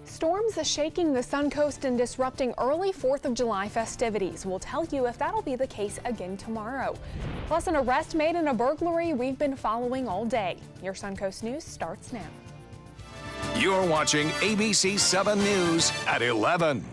Storms shaking the Suncoast and disrupting early 4th of July festivities. We'll tell you if that'll be the case again tomorrow. Plus, an arrest made in a burglary we've been following all day. Your Suncoast News starts now. You're watching ABC7 News at 11.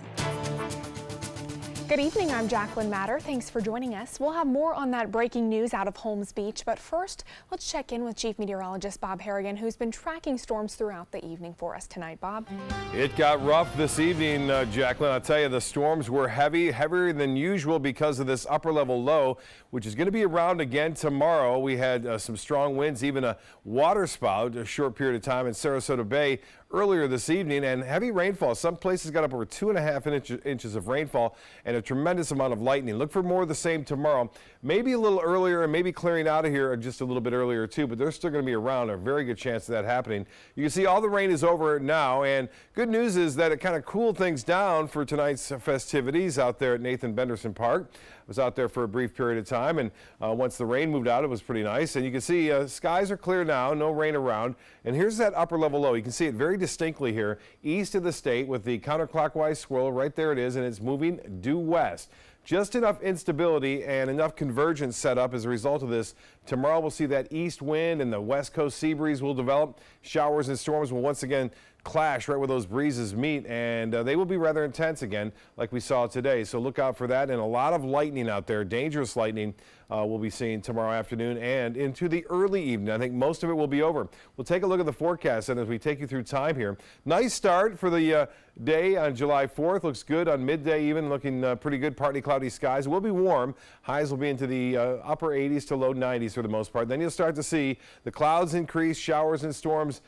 Good evening, I'm Jacqueline Matter. Thanks for joining us. We'll have more on that breaking news out of Holmes Beach, but first, let's check in with Chief Meteorologist Bob Harrigan, who's been tracking storms throughout the evening for us tonight. Bob? It got rough this evening, Jacqueline. I'll tell you, the storms were heavier than usual because of this upper level low, which is going to be around again tomorrow. We had some strong winds, even a water spout a short period of time in Sarasota Bay earlier this evening, and heavy rainfall. Some places got up over 2.5 inches of rainfall and a tremendous amount of lightning. Look for more of the same tomorrow. Maybe a little earlier and maybe clearing out of here just a little bit earlier too, but they're still going to be around. A very good chance of that happening. You can see all the rain is over now, and good news is that it kind of cooled things down for tonight's festivities out there at Nathan Benderson Park. I was out there for a brief period of time, and once the rain moved out, it was pretty nice. And you can see skies are clear now, no rain around. And here's that upper level low. You can see it very distinctly here east of the state with the counterclockwise swirl. Right there it is, and it's moving due west. Just enough instability and enough convergence set up as a result of this. Tomorrow we'll see that east wind and the west coast sea breeze will develop. Showers and storms will once again clash right where those breezes meet, and they will be rather intense again like we saw today. So look out for that, and a lot of lightning out there, dangerous lightning we'll be seeing tomorrow afternoon and into the early evening. I think most of it will be over. We'll take a look at the forecast and as we take you through time here. Nice start for the day on July 4th. Looks good on midday, even looking pretty good. Partly cloudy skies. It will be warm. Highs will be into the upper 80s to low 90s for the most part. Then you'll start to see the clouds increase, showers and storms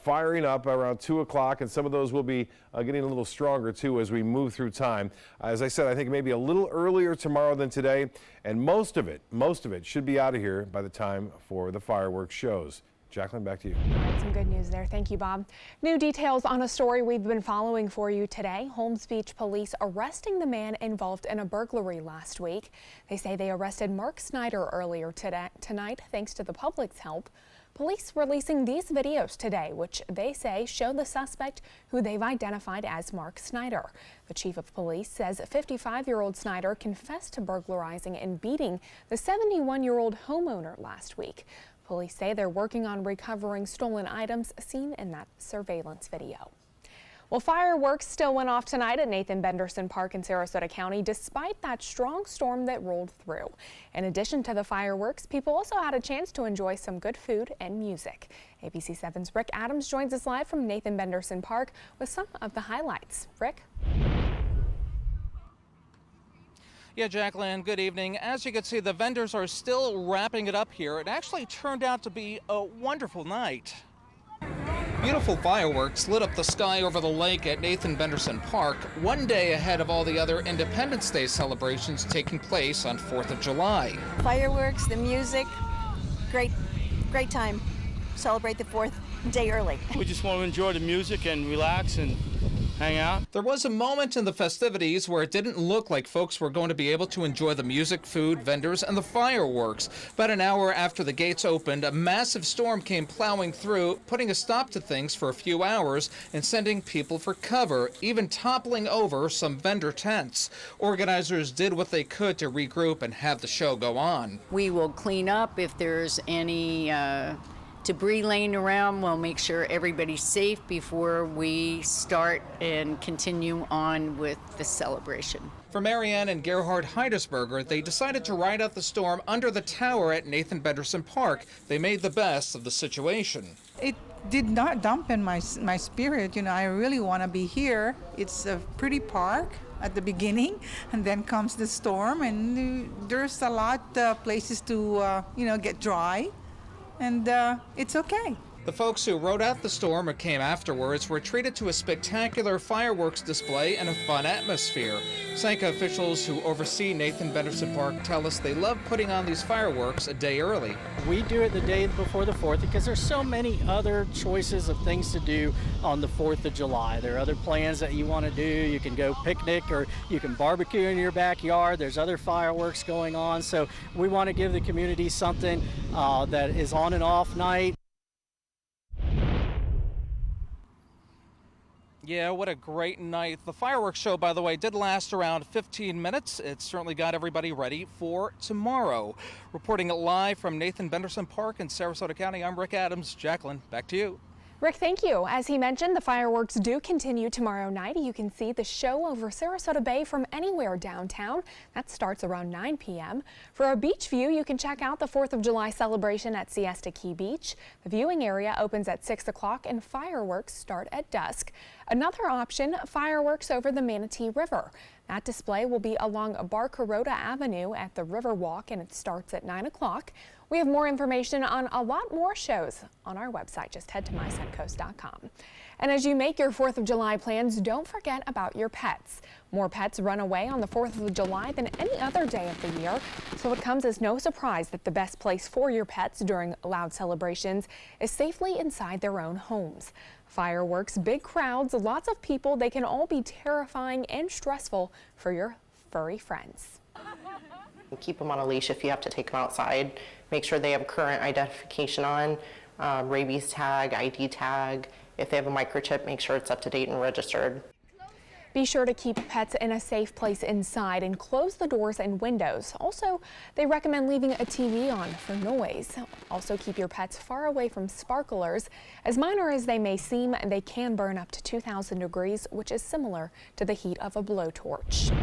firing up around 2 o'clock, and some of those will be getting a little stronger too as we move through time. As I said, I think maybe a little earlier tomorrow than today, and most of it should be out of here by the time for the fireworks shows. Jacqueline, back to you. All right, some good news there. Thank you, Bob. New details on a story we've been following for you today. Holmes Beach police arresting the man involved in a burglary last week. They say they arrested Mark Snyder earlier tonight thanks to the public's help. Police releasing these videos today, which they say show the suspect who they've identified as Mark Snyder. The chief of police says 55-year-old Snyder confessed to burglarizing and beating the 71-year-old homeowner last week. Police say they're working on recovering stolen items seen in that surveillance video. Well, fireworks still went off tonight at Nathan Benderson Park in Sarasota County despite that strong storm that rolled through. In addition to the fireworks, people also had a chance to enjoy some good food and music. ABC7's Rick Adams joins us live from Nathan Benderson Park with some of the highlights. Rick? Yeah, Jacqueline, good evening. As you can see, the vendors are still wrapping it up here. It actually turned out to be a wonderful night. Beautiful fireworks lit up the sky over the lake at Nathan Benderson Park, one day ahead of all the other Independence Day celebrations taking place on 4th of July. Fireworks, the music, great time. Celebrate the 4th day early. We just want to enjoy the music and relax and hang out. There was a moment in the festivities where it didn't look like folks were going to be able to enjoy the music, food, vendors, and the fireworks. About an hour after the gates opened, a massive storm came plowing through, putting a stop to things for a few hours and sending people for cover, even toppling over some vendor tents. Organizers did what they could to regroup and have the show go on. We will clean up if there's any debris laying around. We'll make sure everybody's safe before we start and continue on with the celebration. For Marianne and Gerhard Heidesberger, they decided to ride out the storm under the tower at Nathan Benderson Park. They made the best of the situation. It did not dampen my spirit. You know, I really want to be here. It's a pretty park at the beginning, and then comes the storm, and there's a lot of places to, get dry. And it's okay. The folks who rode out the storm or came afterwards were treated to a spectacular fireworks display and a fun atmosphere. Sanka officials who oversee Nathan Benderson Park tell us they love putting on these fireworks a day early. We do it the day before the 4th because there's so many other choices of things to do on the 4th of July. There are other plans that you want to do. You can go picnic or you can barbecue in your backyard. There's other fireworks going on. So we want to give the community something that is on and off night. Yeah, what a great night. The fireworks show, by the way, did last around 15 minutes. It certainly got everybody ready for tomorrow. Reporting it live from Nathan Benderson Park in Sarasota County, I'm Rick Adams. Jacqueline, back to you. Rick, thank you. As he mentioned, the fireworks do continue tomorrow night. You can see the show over Sarasota Bay from anywhere downtown. That starts around 9 p.m. For a beach view, you can check out the 4th of July celebration at Siesta Key Beach. The viewing area opens at 6 o'clock and fireworks start at dusk. Another option, fireworks over the Manatee River. That display will be along Barcarota Avenue at the Riverwalk, and it starts at 9 o'clock. We have more information on a lot more shows on our website. Just head to mysuncoast.com. And as you make your 4th of July plans, don't forget about your pets. More pets run away on the 4th of July than any other day of the year, so it comes as no surprise that the best place for your pets during loud celebrations is safely inside their own homes. Fireworks, big crowds, lots of people, they can all be terrifying and stressful for your furry friends. Keep them on a leash if you have to take them outside. Make sure they have current identification on, rabies tag, ID tag. If they have a microchip, make sure it's up to date and registered. Be sure to keep pets in a safe place inside and close the doors and windows. Also, they recommend leaving a TV on for noise. Also, keep your pets far away from sparklers. As minor as they may seem, they can burn up to 2,000 degrees, which is similar to the heat of a blowtorch.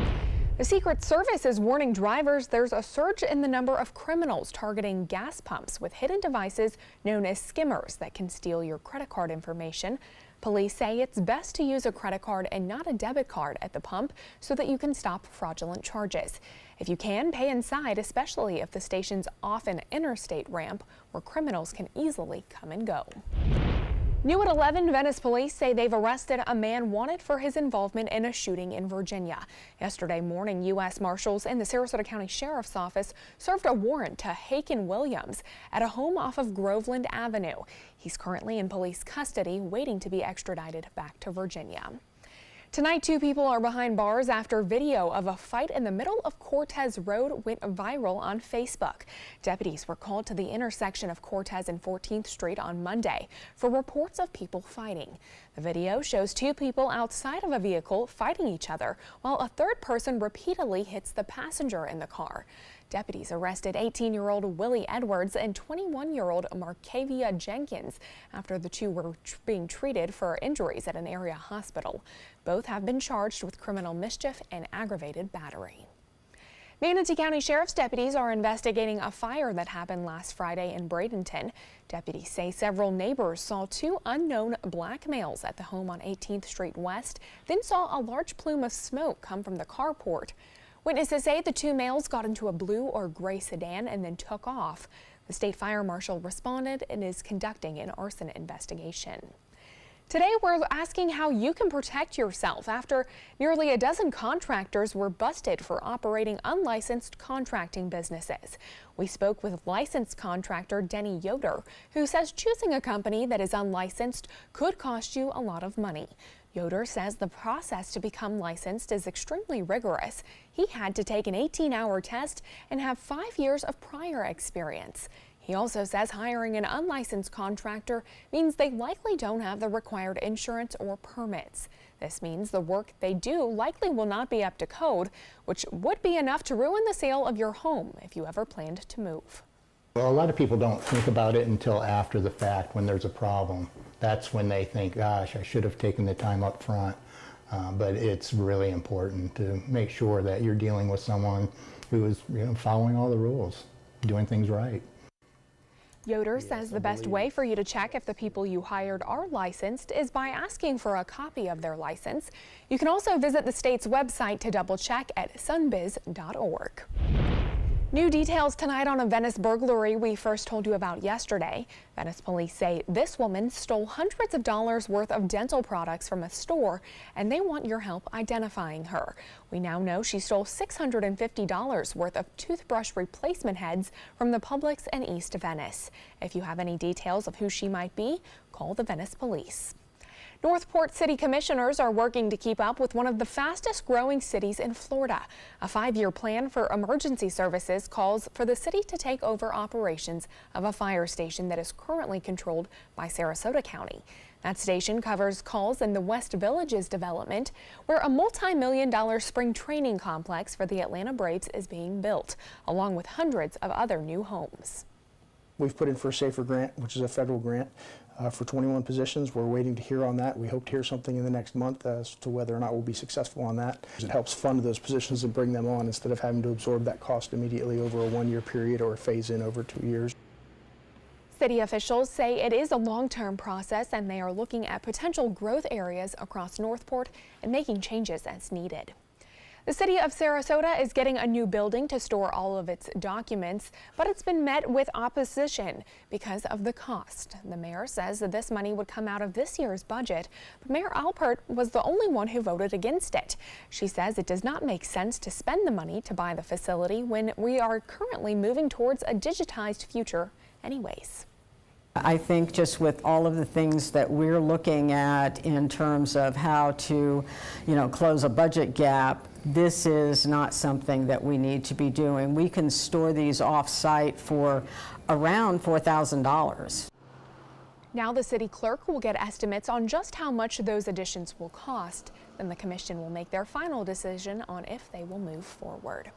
The Secret Service is warning drivers there's a surge in the number of criminals targeting gas pumps with hidden devices known as skimmers that can steal your credit card information. Police say it's best to use a credit card and not a debit card at the pump so that you can stop fraudulent charges. If you can, pay inside, especially if the station's off an interstate ramp where criminals can easily come and go. New at 11, Venice police say they've arrested a man wanted for his involvement in a shooting in Virginia. Yesterday morning, U.S. Marshals and the Sarasota County Sheriff's Office served a warrant to Haken Williams at a home off of Groveland Avenue. He's currently in police custody, waiting to be extradited back to Virginia. Tonight, 2 people are behind bars after video of a fight in the middle of Cortez Road went viral on Facebook. Deputies were called to the intersection of Cortez and 14th Street on Monday for reports of people fighting. The video shows 2 people outside of a vehicle fighting each other while a third person repeatedly hits the passenger in the car. Deputies arrested 18-year-old Willie Edwards and 21-year-old Markavia Jenkins after the 2 were being treated for injuries at an area hospital. Both have been charged with criminal mischief and aggravated battery. Manatee County Sheriff's deputies are investigating a fire that happened last Friday in Bradenton. Deputies say several neighbors saw 2 unknown black males at the home on 18th Street West, then saw a large plume of smoke come from the carport. Witnesses say the 2 males got into a blue or gray sedan and then took off. The state fire marshal responded and is conducting an arson investigation. Today, we're asking how you can protect yourself after nearly a dozen contractors were busted for operating unlicensed contracting businesses. We spoke with licensed contractor Denny Yoder, who says choosing a company that is unlicensed could cost you a lot of money. Yoder says the process to become licensed is extremely rigorous. He had to take an 18-hour test and have 5 years of prior experience. He also says hiring an unlicensed contractor means they likely don't have the required insurance or permits. This means the work they do likely will not be up to code, which would be enough to ruin the sale of your home if you ever planned to move. Well, a lot of people don't think about it until after the fact when there's a problem. That's when they think, gosh, I should have taken the time up front. But it's really important to make sure that you're dealing with someone who is following all the rules, doing things right. Yoder says the best way for you to check if the people you hired are licensed is by asking for a copy of their license. You can also visit the state's website to double check at sunbiz.org. New details tonight on a Venice burglary we first told you about yesterday. Venice police say this woman stole hundreds of dollars worth of dental products from a store, and they want your help identifying her. We now know she stole $650 worth of toothbrush replacement heads from the Publix in East Venice. If you have any details of who she might be, call the Venice police. Northport City Commissioners are working to keep up with one of the fastest growing cities in Florida. A 5-year plan for emergency services calls for the city to take over operations of a fire station that is currently controlled by Sarasota County. That station covers calls in the West Villages development, where a multi-million-dollar spring training complex for the Atlanta Braves is being built, along with hundreds of other new homes. We've put in for a SAFER grant, which is a federal grant, for 21 positions. We're waiting to hear on that. We hope to hear something in the next month as to whether or not we'll be successful on that. It helps fund those positions and bring them on instead of having to absorb that cost immediately over a one-year period or phase in over 2 years. City officials say it is a long-term process and they are looking at potential growth areas across Northport and making changes as needed. The city of Sarasota is getting a new building to store all of its documents, but it's been met with opposition because of the cost. The mayor says that this money would come out of this year's budget, but Mayor Alpert was the only one who voted against it. She says it does not make sense to spend the money to buy the facility when we are currently moving towards a digitized future anyways. I think just with all of the things that we're looking at in terms of how to, close a budget gap, this is not something that we need to be doing. We can store these off-site for around $4,000. Now the city clerk will get estimates on just how much those additions will cost. Then the commission will make their final decision on if they will move forward.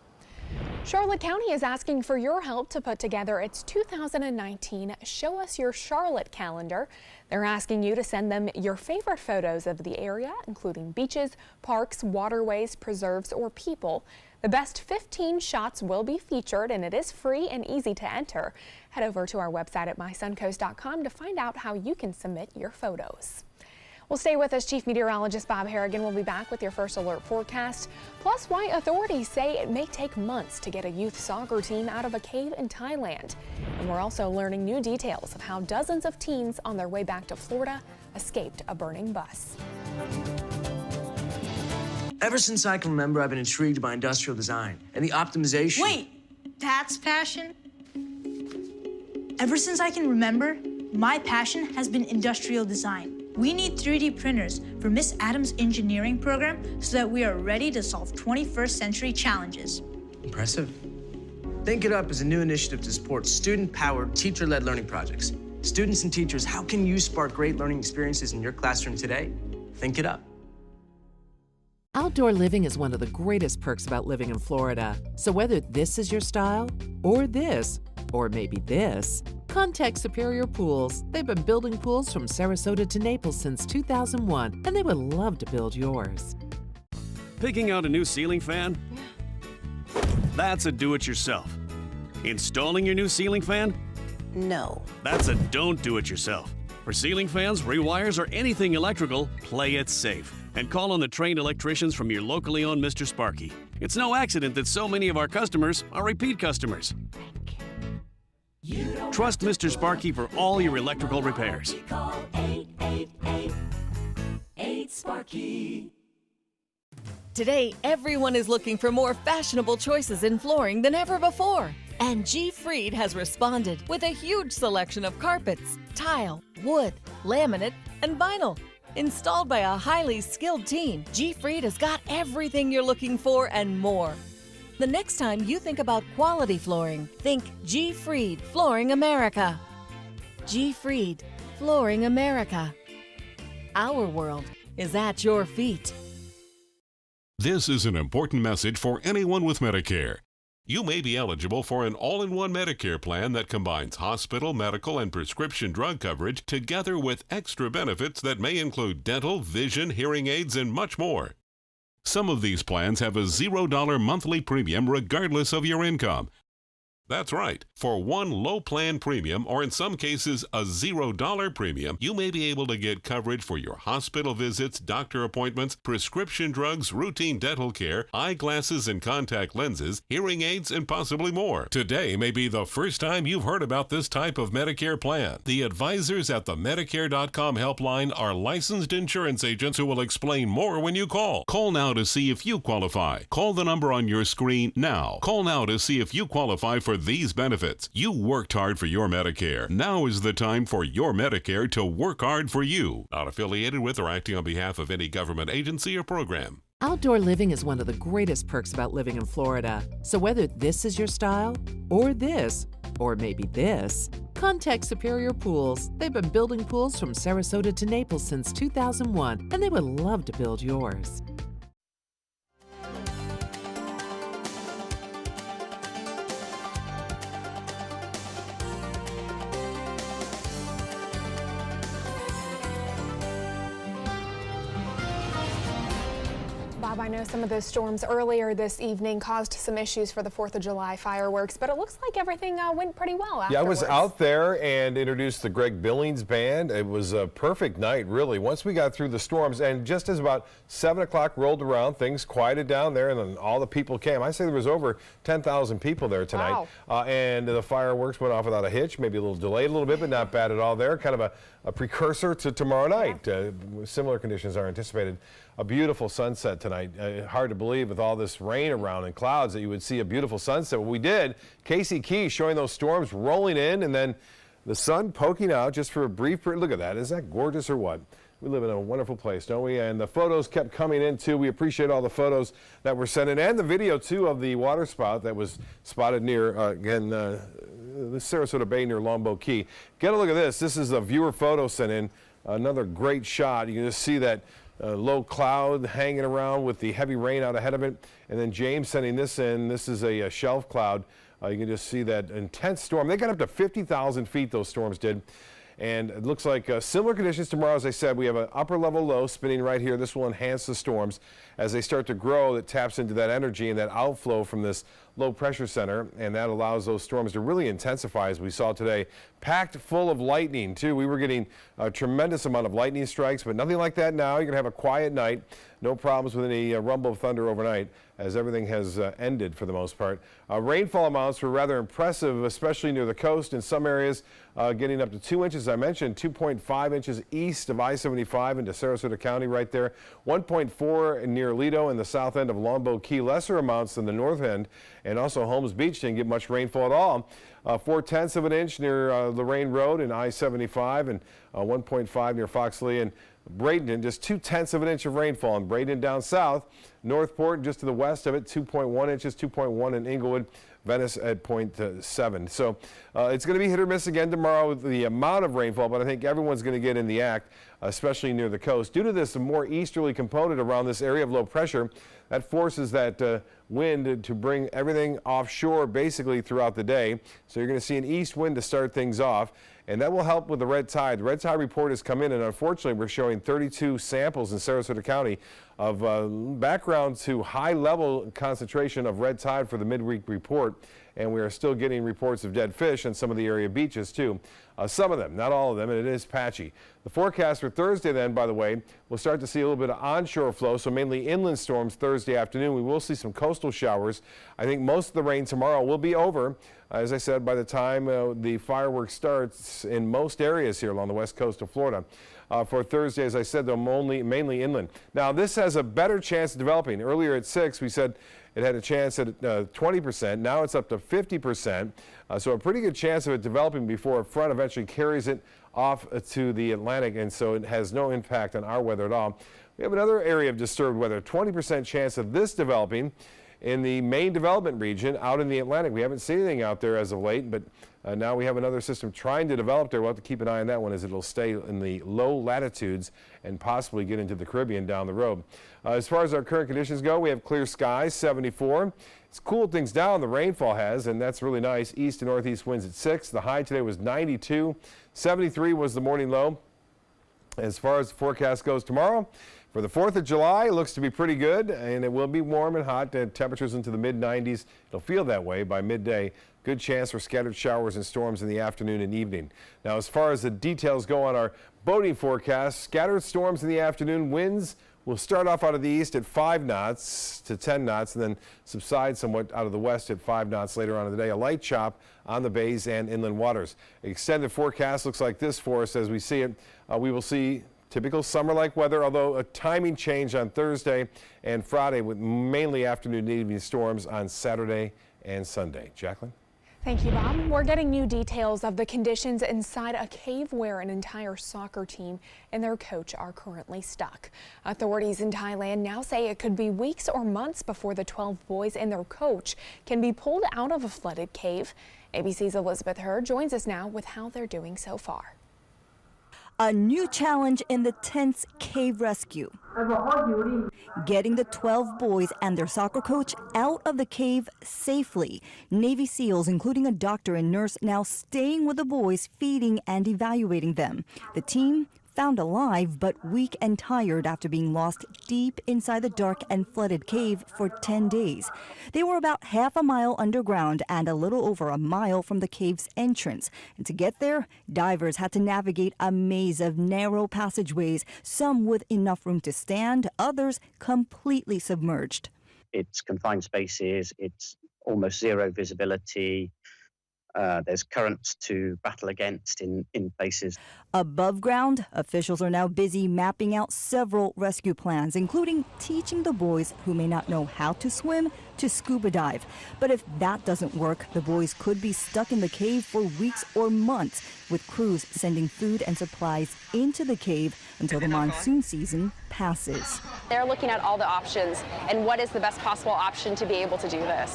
Charlotte County is asking for your help to put together its 2019 Show Us Your Charlotte calendar. They're asking you to send them your favorite photos of the area, including beaches, parks, waterways, preserves, or people. The best 15 shots will be featured, and it is free and easy to enter. Head over to our website at mysuncoast.com to find out how you can submit your photos. Well, stay with us. Chief Meteorologist Bob Harrigan will be back with your first alert forecast, plus why authorities say it may take months to get a youth soccer team out of a cave in Thailand. And we're also learning new details of how dozens of teens on their way back to Florida escaped a burning bus. Ever since I can remember, I've been intrigued by industrial design and the optimization. Wait, that's passion? Ever since I can remember, my passion has been industrial design. We need 3D printers for Miss Adams' engineering program so that we are ready to solve 21st century challenges. Impressive. Think It Up is a new initiative to support student-powered, teacher-led learning projects. Students and teachers, how can you spark great learning experiences in your classroom today? Think It Up. Outdoor living is one of the greatest perks about living in Florida. So whether this is your style, or this, or maybe this, contact Superior Pools. They've been building pools from Sarasota to Naples since 2001, and they would love to build yours. Picking out a new ceiling fan? That's a do-it-yourself. Installing your new ceiling fan? No. That's a don't do-it-yourself. For ceiling fans, rewires, or anything electrical, play it safe. And call on the trained electricians from your locally owned Mr. Sparky. It's no accident that so many of our customers are repeat customers. Trust Mr. Sparky for all your electrical repairs. Call 888-8-SPARKY. Today, everyone is looking for more fashionable choices in flooring than ever before. And G. Fried has responded with a huge selection of carpets, tile, wood, laminate, and vinyl. Installed by a highly skilled team, G. Fried has got everything you're looking for and more. The next time you think about quality flooring, think G. Fried Flooring America. G. Fried Flooring America. Our world is at your feet. This is an important message for anyone with Medicare. You may be eligible for an all-in-one Medicare plan that combines hospital, medical, and prescription drug coverage together with extra benefits that may include dental, vision, hearing aids, and much more. Some of these plans have a $0 monthly premium regardless of your income. That's right. For one low plan premium, or in some cases a $0 premium, you may be able to get coverage for your hospital visits, doctor appointments, prescription drugs, routine dental care, eyeglasses and contact lenses, hearing aids, and possibly more. Today may be the first time you've heard about this type of Medicare plan. The advisors at the Medicare.com helpline are licensed insurance agents who will explain more when you call. Call now to see if you qualify. Call the number on your screen now. Call now to see if you qualify for these benefits. You worked hard for your Medicare. Now is the time for your Medicare to work hard for you. Not affiliated with or acting on behalf of any government agency or program. Outdoor living is one of the greatest perks about living in Florida. So whether this is your style, or this, or maybe this. Contact Superior Pools. They've been building pools from Sarasota to Naples since 2001, and they would love to build yours. Bob, I know some of those storms earlier this evening caused some issues for the 4th of July fireworks, but it looks like everything went pretty well afterwards. Yeah, I was out there and introduced the Greg Billings Band. It was a perfect night, really. Once we got through the storms, and just as about 7 o'clock rolled around, things quieted down there, and then all the people came. I say there was over 10,000 people there tonight. Wow. And the fireworks went off without a hitch, maybe a little delayed a little bit, but not bad at all there. Kind of a precursor to tomorrow night. Similar conditions are anticipated. A beautiful sunset tonight. Hard to believe with all this rain around and clouds that you would see a beautiful sunset. Well, we did. Casey Key showing those storms rolling in and then the sun poking out just for a brief period. Look at that. Is that gorgeous or what? We live in a wonderful place, don't we? And the photos kept coming in too. We appreciate all the photos that were sent in and the video too of the water spout that was spotted near, the Sarasota Bay near Longboat Key. Get a look at this. This is a viewer photo sent in. Another great shot. You can just see that low cloud hanging around with the heavy rain out ahead of it. And then James sending this in. This is a shelf cloud. You can just see that intense storm. They got up to 50,000 feet, those storms did. And it looks like similar conditions tomorrow. As I said, we have an upper level low spinning right here. This will enhance the storms as they start to grow. That taps into that energy and that outflow from this low pressure center, and that allows those storms to really intensify as we saw today. Packed full of lightning too. We were getting a tremendous amount of lightning strikes, but nothing like that now. You're gonna have a quiet night. No problems with any rumble of thunder overnight as everything has ended for the most part. Rainfall amounts were rather impressive, especially near the coast in some areas, getting up to 2 inches. I mentioned 2.5 inches east of I-75 into Sarasota County right there. 1.4 near Lido in the south end of Longboat Key. Lesser amounts than the north end, and also Holmes Beach didn't get much rainfall at all. 4/10 of an inch near Lorraine Road and I-75, and 1.5 near Foxley and Bradenton. Just 2/10 of an inch of rainfall in Bradenton down south. Northport just to the west of it, 2.1 inches, 2.1 in Inglewood. Venice at 0.7. So it's going to be hit or miss again tomorrow with the amount of rainfall, but I think everyone's going to get in the act, especially near the coast. Due to this more easterly component around this area of low pressure, that forces that wind to bring everything offshore basically throughout the day. So you're going to see an east wind to start things off, and that will help with the red tide. The red tide report has come in, and unfortunately we're showing 32 samples in Sarasota County of background to high level concentration of red tide for the midweek report, and we are still getting reports of dead fish on some of the area beaches too. Some of them, not all of them, and it is patchy. The forecast for Thursday then, by the way, we'll start to see a little bit of onshore flow, so mainly inland storms Thursday afternoon. We will see some coastal showers. I think most of the rain tomorrow will be over, as I said, by the time the fireworks starts in most areas here along the west coast of Florida. For Thursday, as I said, though, mainly inland. Now, this has a better chance of developing. Earlier at 6, we said it had a chance at 20%. Now it's up to 50%. So a pretty good chance of it developing before a front eventually carries it off to the Atlantic, and so it has no impact on our weather at all. We have another area of disturbed weather, 20% chance of this developing in the main development region out in the Atlantic. We haven't seen anything out there as of late, but now we have another system trying to develop there. We'll have to keep an eye on that one as it'll stay in the low latitudes and possibly get into the Caribbean down the road. As far as our current conditions go, we have clear skies, 74. It's cooled things down, the rainfall has, and that's really nice. East and northeast winds at 6. The high today was 92. 73 was the morning low. As far as the forecast goes tomorrow, for the 4th of July, it looks to be pretty good, and it will be warm and hot, temperatures into the mid-90s. It'll feel that way by midday. Good chance for scattered showers and storms in the afternoon and evening. Now, as far as the details go on our boating forecast, scattered storms in the afternoon. Winds will start off out of the east at 5 knots to 10 knots and then subside somewhat out of the west at 5 knots later on in the day. A light chop on the bays and inland waters. Extended forecast looks like this for us as we see it. We will see typical summer-like weather, although a timing change on Thursday and Friday with mainly afternoon and evening storms on Saturday and Sunday. Jacqueline? Thank you, Bob. We're getting new details of the conditions inside a cave where an entire soccer team and their coach are currently stuck. Authorities in Thailand now say it could be weeks or months before the 12 boys and their coach can be pulled out of a flooded cave. ABC's Elizabeth Hurd joins us now with how they're doing so far. A new challenge in the tense cave rescue. Getting the 12 boys and their soccer coach out of the cave safely. Navy SEALs, including a doctor and nurse, now staying with the boys, feeding and evaluating them. The team found alive but weak and tired after being lost deep inside the dark and flooded cave for 10 days. They were about half a mile underground and a little over a mile from the cave's entrance. And to get there, divers had to navigate a maze of narrow passageways, some with enough room to stand, others completely submerged. It's confined spaces, it's almost zero visibility. There's currents to battle against in places. Above ground, officials are now busy mapping out several rescue plans, including teaching the boys who may not know how to swim to scuba dive. But if that doesn't work, the boys could be stuck in the cave for weeks or months, with crews sending food and supplies into the cave until the monsoon season passes. They're looking at all the options and what is the best possible option to be able to do this.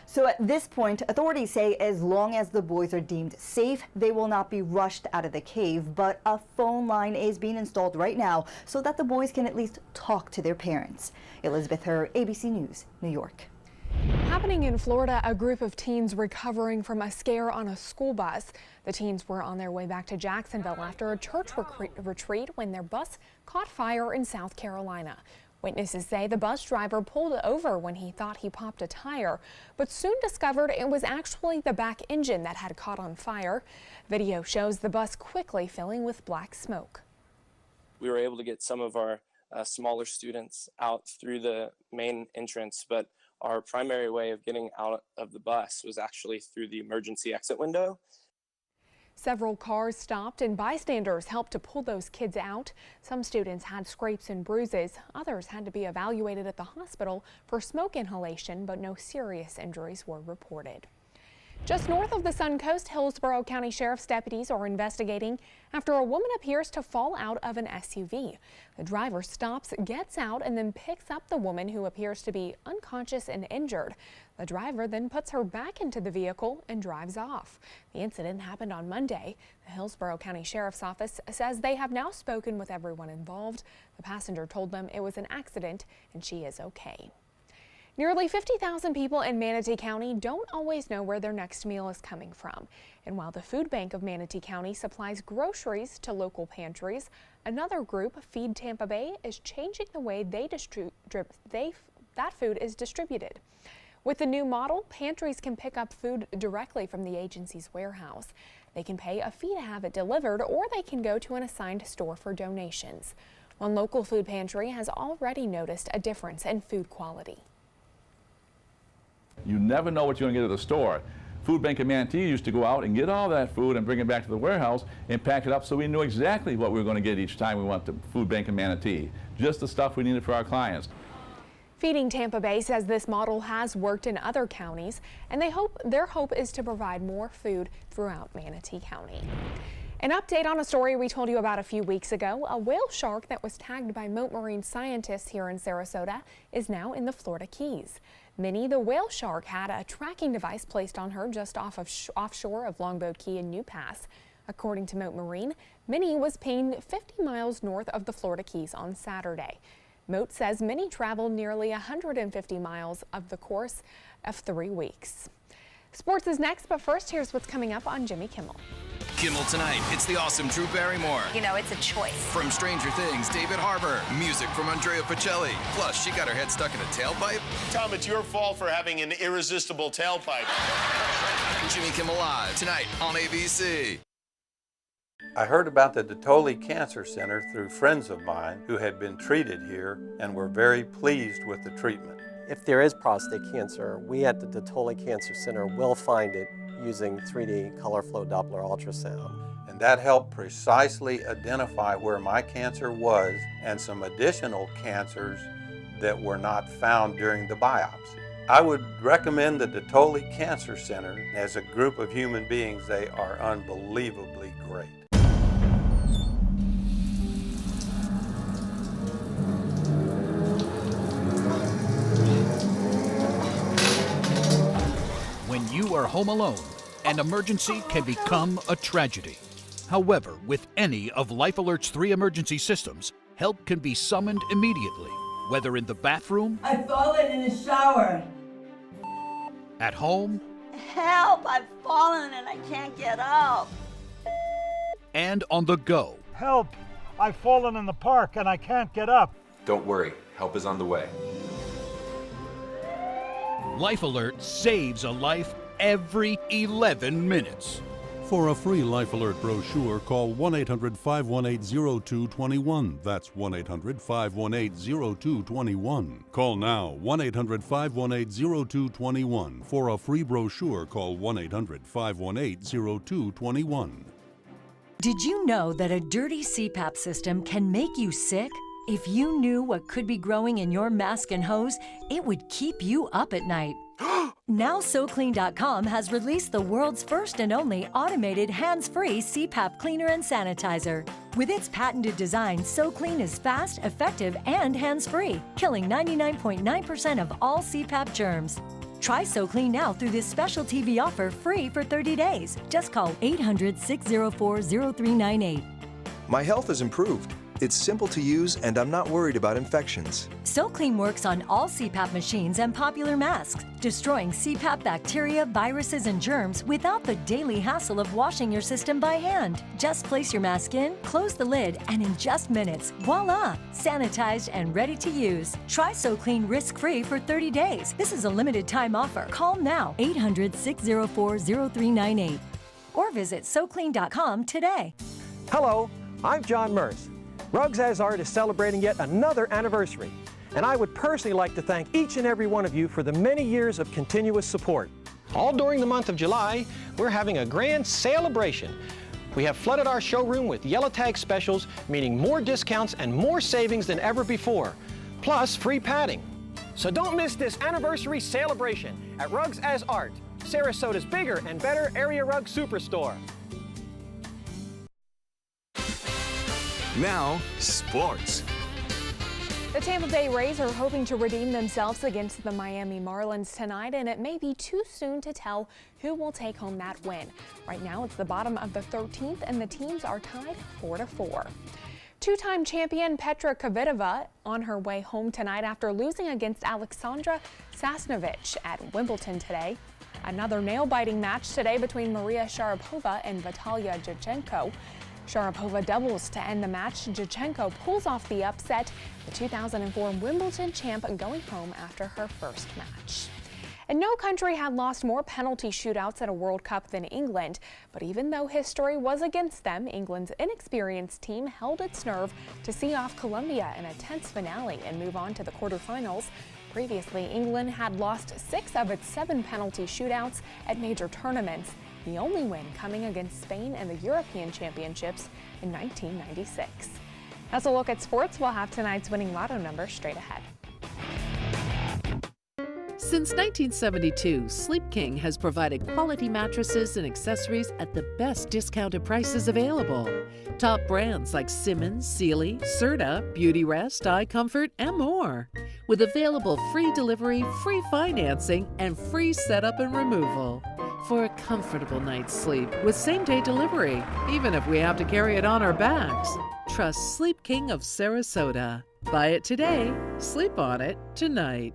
So at this point, authorities say as long as the boys are deemed safe, they will not be rushed out of the cave. But a phone line is being installed right now so that the boys can at least talk to their parents. Elizabeth Hurd, ABC News, New York. Happening in Florida, a group of teens recovering from a scare on a school bus. The teens were on their way back to Jacksonville after a church retreat when their bus caught fire in South Carolina. Witnesses say the bus driver pulled over when he thought he popped a tire, but soon discovered it was actually the back engine that had caught on fire. Video shows the bus quickly filling with black smoke. We were able to get some of our smaller students out through the main entrance, but our primary way of getting out of the bus was actually through the emergency exit window. Several cars stopped and bystanders helped to pull those kids out. Some students had scrapes and bruises. Others had to be evaluated at the hospital for smoke inhalation, but no serious injuries were reported. Just north of the Suncoast, Hillsborough County Sheriff's deputies are investigating after a woman appears to fall out of an SUV. The driver stops, gets out, and then picks up the woman, who appears to be unconscious and injured. The driver then puts her back into the vehicle and drives off. The incident happened on Monday. The Hillsborough County Sheriff's Office says they have now spoken with everyone involved. The passenger told them it was an accident and she is okay. Nearly 50,000 people in Manatee County don't always know where their next meal is coming from. And while the Food Bank of Manatee County supplies groceries to local pantries, another group, Feed Tampa Bay, is changing the way that food is distributed. With the new model, pantries can pick up food directly from the agency's warehouse. They can pay a fee to have it delivered, or they can go to an assigned store for donations. One local food pantry has already noticed a difference in food quality. You never know what you're going to get at the store. Food Bank of Manatee used to go out and get all that food and bring it back to the warehouse and pack it up so we knew exactly what we were going to get each time we went to Food Bank of Manatee. Just the stuff we needed for our clients. Feeding Tampa Bay says this model has worked in other counties, and their hope is to provide more food throughout Manatee County. An update on a story we told you about a few weeks ago. A whale shark that was tagged by Mote Marine scientists here in Sarasota is now in the Florida Keys. Minnie, the whale shark, had a tracking device placed on her just offshore of Longboat Key in New Pass. According to Mote Marine, Minnie was pinged 50 miles north of the Florida Keys on Saturday. Mote says Minnie traveled nearly 150 miles of the course of 3 weeks. Sports is next, but first, here's what's coming up on Jimmy Kimmel. Kimmel tonight, it's the awesome Drew Barrymore. You know, it's a choice. From Stranger Things, David Harbour. Music from Andrea Bocelli. Plus, she got her head stuck in a tailpipe. Tom, it's your fault for having an irresistible tailpipe. Jimmy Kimmel Live, tonight on ABC. I heard about the Dotoli Cancer Center through friends of mine who had been treated here and were very pleased with the treatment. If there is prostate cancer, we at the Dotoli Cancer Center will find it using 3D color flow Doppler ultrasound. And that helped precisely identify where my cancer was and some additional cancers that were not found during the biopsy. I would recommend the Dettoli Cancer Center. As a group of human beings, they are unbelievably great. When you are home alone, an emergency can become a tragedy. However, with any of Life Alert's 3 emergency systems, help can be summoned immediately, whether in the bathroom, I've fallen in the shower. at home, Help! I've fallen and I can't get up. and on the go. Help! I've fallen in the park and I can't get up. Don't worry, help is on the way. Life Alert saves a life every 11 minutes. For a free Life Alert brochure, call 1-800-518-0221. That's 1-800-518-0221. Call now, 1-800-518-0221. For a free brochure, call 1-800-518-0221. Did you know that a dirty CPAP system can make you sick? If you knew what could be growing in your mask and hose, it would keep you up at night. Now SoClean.com has released the world's first and only automated hands-free CPAP cleaner and sanitizer. With its patented design, SoClean is fast, effective, and hands-free, killing 99.9% of all CPAP germs. Try SoClean now through this special TV offer free for 30 days. Just call 800-604-0398. My health has improved. It's simple to use and I'm not worried about infections. SoClean works on all CPAP machines and popular masks, destroying CPAP bacteria, viruses, and germs without the daily hassle of washing your system by hand. Just place your mask in, close the lid, and in just minutes, voila! Sanitized and ready to use. Try SoClean risk-free for 30 days. This is a limited time offer. Call now, 800-604-0398. Or visit SoClean.com today. Hello, I'm John Merce. Rugs As Art is celebrating yet another anniversary, and I would personally like to thank each and every one of you for the many years of continuous support. All during the month of July, we're having a grand celebration. We have flooded our showroom with yellow tag specials, meaning more discounts and more savings than ever before, plus free padding. So don't miss this anniversary celebration at Rugs As Art, Sarasota's bigger and better area rug superstore. Now, sports. The Tampa Bay Rays are hoping to redeem themselves against the Miami Marlins tonight, and it may be too soon to tell who will take home that win. Right now, it's the bottom of the 13th, and the teams are tied 4-4. Two-time champion Petra Kvitova on her way home tonight after losing against Alexandra Sasnovich at Wimbledon today. Another nail-biting match today between Maria Sharapova and Vitalia Jachenko. Sharapova doubles to end the match. Jachenko pulls off the upset, the 2004 Wimbledon champ going home after her first match. And no country had lost more penalty shootouts at a World Cup than England, but even though history was against them, England's inexperienced team held its nerve to see off Colombia in a tense finale and move on to the quarterfinals. Previously, England had lost 6 of its 7 penalty shootouts at major tournaments, the only win coming against Spain in the European Championships in 1996. That's a look at sports. We'll have tonight's winning lotto number straight ahead. Since 1972, Sleep King has provided quality mattresses and accessories at the best discounted prices available. Top brands like Simmons, Sealy, Serta, Beauty Rest, Eye Comfort, and more. With available free delivery, free financing, and free setup and removal. For a comfortable night's sleep with same-day delivery, even if we have to carry it on our backs. Trust Sleep King of Sarasota. Buy it today, sleep on it tonight.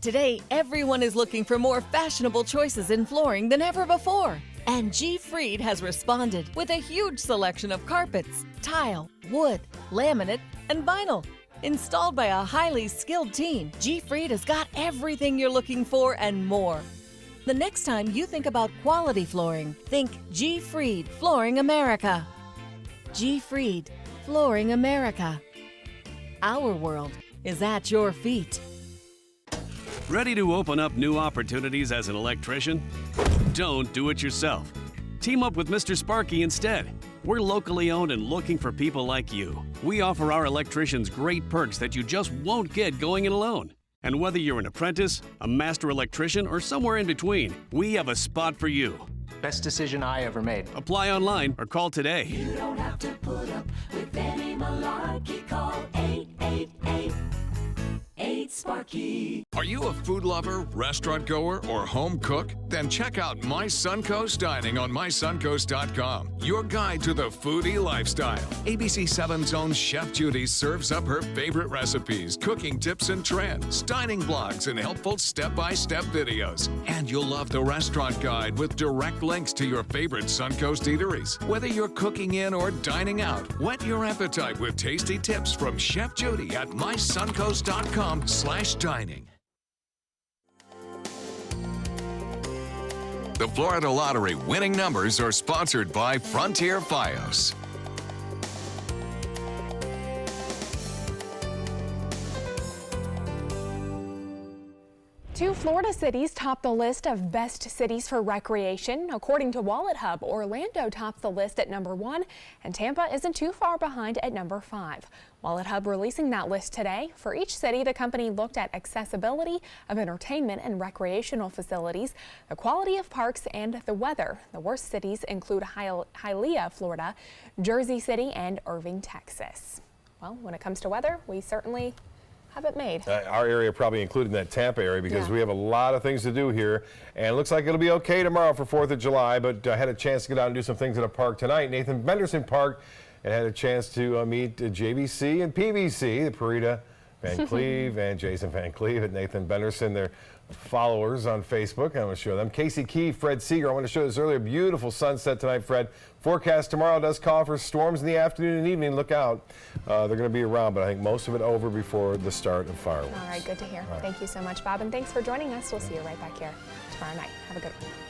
Today, everyone is looking for more fashionable choices in flooring than ever before. And G. Fried has responded with a huge selection of carpets, tile, wood, laminate, and vinyl. Installed by a highly skilled team, G. Fried has got everything you're looking for and more. The next time you think about quality flooring, think G. Fried Flooring America. G. Fried Flooring America. Our world is at your feet. Ready to open up new opportunities as an electrician? Don't do it yourself. Team up with Mr. Sparky instead. We're locally owned and looking for people like you. We offer our electricians great perks that you just won't get going it alone. And whether you're an apprentice, a master electrician, or somewhere in between, we have a spot for you. Best decision I ever made. Apply online or call today. You don't have to put up with any malarkey. Call 888-8-SPARKY. Are you a food lover, restaurant goer, or home cook? Then check out My Suncoast Dining on mysuncoast.com, your guide to the foodie lifestyle. ABC7's own Chef Judy serves up her favorite recipes, cooking tips and trends, dining blogs, and helpful step-by-step videos. And you'll love the restaurant guide with direct links to your favorite Suncoast eateries. Whether you're cooking in or dining out, whet your appetite with tasty tips from Chef Judy at mysuncoast.com/dining. The Florida Lottery winning numbers are sponsored by Frontier Fios. Two Florida cities top the list of best cities for recreation. According to Wallet Hub, Orlando tops the list at #1, and Tampa isn't too far behind at #5. Wallet Hub releasing that list today. For each city, the company looked at accessibility of entertainment and recreational facilities, the quality of parks, and the weather. The worst cities include Hialeah, Florida, Jersey City, and Irving, Texas. Well, when it comes to weather, we certainly have it made. Our area probably included in that Tampa area because we have a lot of things to do here, and it looks like it'll be okay tomorrow for 4th of July, but I had a chance to get out and do some things at a park tonight, Nathan Benderson Park, and had a chance to meet JVC and PVC, the Parita Van Cleve and Jason Van Cleve at Nathan Benderson. They're followers on Facebook. I'm going to show them. Casey Key, Fred Seeger. I want to show this earlier. Beautiful sunset tonight, Fred. Forecast tomorrow does call for storms in the afternoon and evening. Look out. They're going to be around, but I think most of it over before the start of fireworks. All right, good to hear. Right. Thank you so much, Bob, and thanks for joining us. We'll see you right back here tomorrow night. Have a good one.